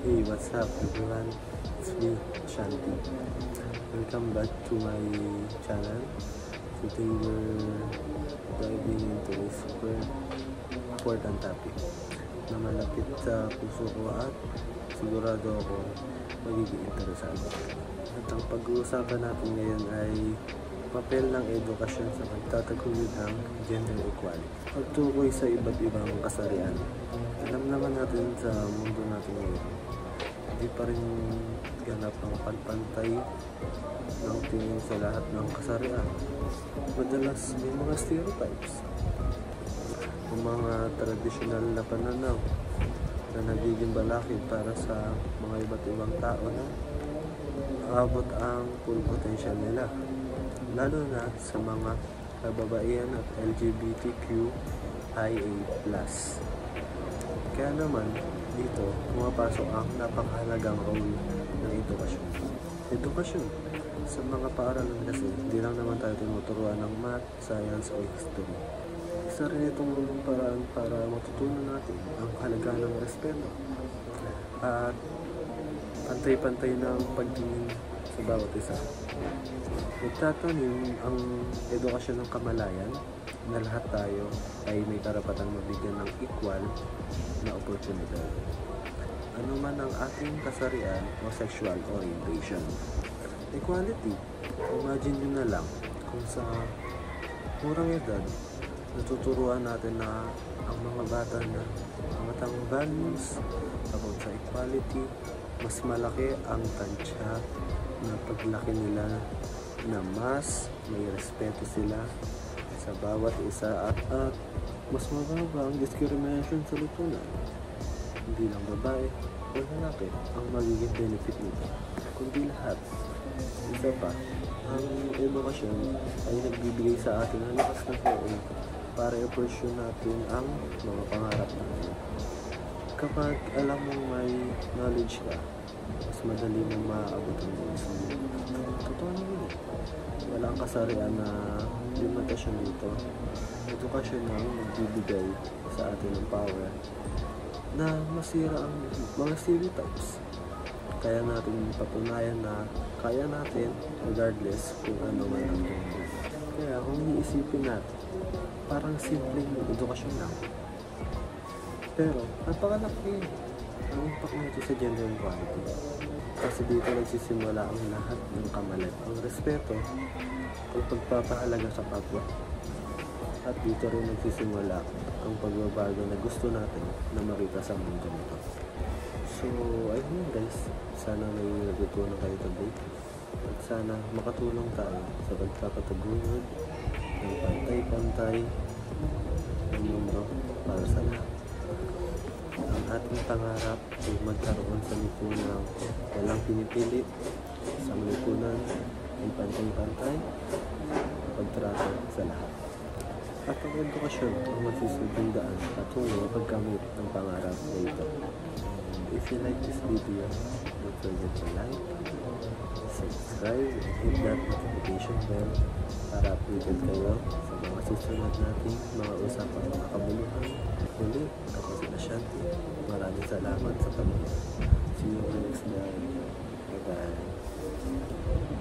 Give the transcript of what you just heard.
Hey, what's up everyone? It's me, Shanti. Welcome back to my channel. Today we're diving into a super important topic na malapit sa puso ko at sigurado ako magiging interesado. At ang pag-uusapan natin ngayon ay papel ng edukasyon sa pagtataguyod ng gender equality. Pagtukoy sa iba't ibang kasarian. Alam naman natin sa mundo natin ngayon, hindi pa rin ganap ang pagpantay ng tingin sa lahat ng kasarian. Madalas may mga stereotypes, o mga tradisyonal na pananaw na nagiging balakid para sa mga iba't ibang tao na aabot ang full potential nila, lalo na sa mga kababaihan at LGBTQIA+. Kaya naman, dito pumapasok ang napakahalagang role ng edukasyon. Edukasyon. Sa mga paaralan kasi, hindi lang naman tayo tinuturuan ng math, science, o history. Isa rin itong paraan para matutunan natin ang halaga ng respeto at pantay-pantay ng pagtingin sa bawat isa. Nagtatanim ang edukasyon ng kamalayan na lahat tayo ay may karapatang mabigyan ng equal na oportunidad. Ano man ang ating kasarian o sexual orientation. Equality. Imagine nyo na lang kung sa murang edad natuturuan natin na ang mga bata na ang matang values about sa equality, mas malaki ang tansya na paglaki nila na mas may respeto sila sa bawat isa at mas mababa ang discrimination sa lipunan. Hindi lang babae o lalaki ang magiging benefit nito, kundi lahat. Isa pa, ang edukasyon ay nagbibigay sa atin ng lakas ng loob para i-pursue natin ang mga pangarap natin. Kapag alam mong may knowledge ka, mas madali mong maaabot ang gusto mo. Totoo naman eh. Walang kasarian na limitasyon dito. Edukasyon ang magbibigay sa atin ng power na masira ang mga stereotypes. Kaya natin patunayan na kaya natin regardless kung ano man ang gender. Kaya kung iisipin natin, parang simpleng edukasyon lang. Pero napakalaki ang impact nito sa gender equality. Kasi dito nagsisimula ang lahat ng kamalat. Ang respeto, ang pagpapahalaga sa kapwa. At dito rin nagsisimula ang pagbabago na gusto natin na makita sa mundo nito. So, ayun guys, sana may natutunan kayo today. At sana makatulong tayo sa pagpapataguyod ng pantay-pantay ng mundo para sa lahat. Ang ating pangarap ay magkaroon sa lipunan walang pinipili, sa lipunan ay pantay-pantay, pagtrato sa lahat. At ang edukasyon ang magsisilbing daan patungo pagkamit ng pangarap na ito. If you like this video, don't forget to like, subscribe, and hit that notification bell para updated kayo sa mga susunod nating mga usapang mga kabuluhan. Muli, ako si Shanti. Maraming salamat sa panonood. See you next time. Bye-bye.